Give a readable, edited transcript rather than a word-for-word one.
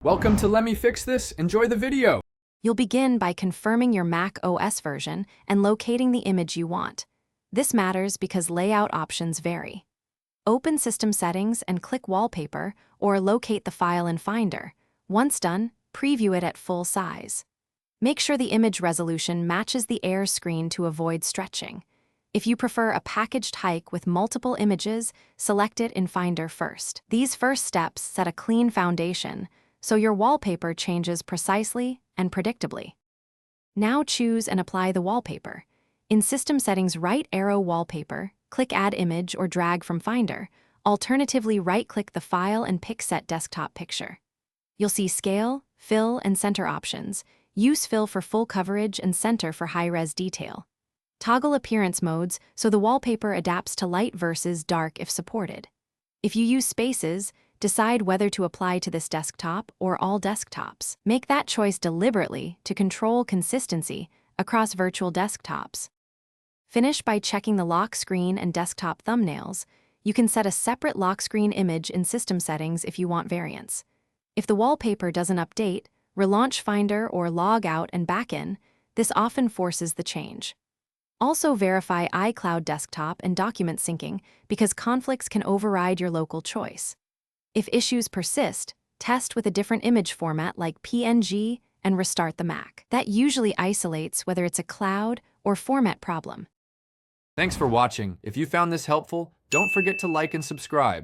Welcome to Let Me Fix This. Enjoy the video. You'll begin by confirming your Mac OS version and locating the image you want. This matters because layout options vary. Open System Settings and click Wallpaper or locate the file in Finder. Once done, preview it at full size. Make sure the image resolution matches the Air screen to avoid stretching. If you prefer a packaged hike with multiple images, select it in Finder first. These first steps set a clean foundation, so your wallpaper changes precisely and predictably. Now choose and apply the wallpaper. In System Settings, right arrow Wallpaper, click Add Image or drag from Finder. Alternatively, right-click the file and pick Set Desktop Picture. You'll see Scale, Fill, and Center options. Use Fill for full coverage and Center for high-res detail. Toggle appearance modes so the wallpaper adapts to light versus dark if supported. If you use spaces, decide whether to apply to this desktop or all desktops. Make that choice deliberately to control consistency across virtual desktops. Finish by checking the lock screen and desktop thumbnails. You can set a separate lock screen image in System Settings if you want variance. If the wallpaper doesn't update, relaunch Finder or log out and back in. This often forces the change. Also verify iCloud desktop and document syncing because conflicts can override your local choice. If issues persist, test with a different image format like PNG and restart the Mac. That usually isolates whether it's a cloud or format problem. Thanks for watching. If you found this helpful, don't forget to like and subscribe.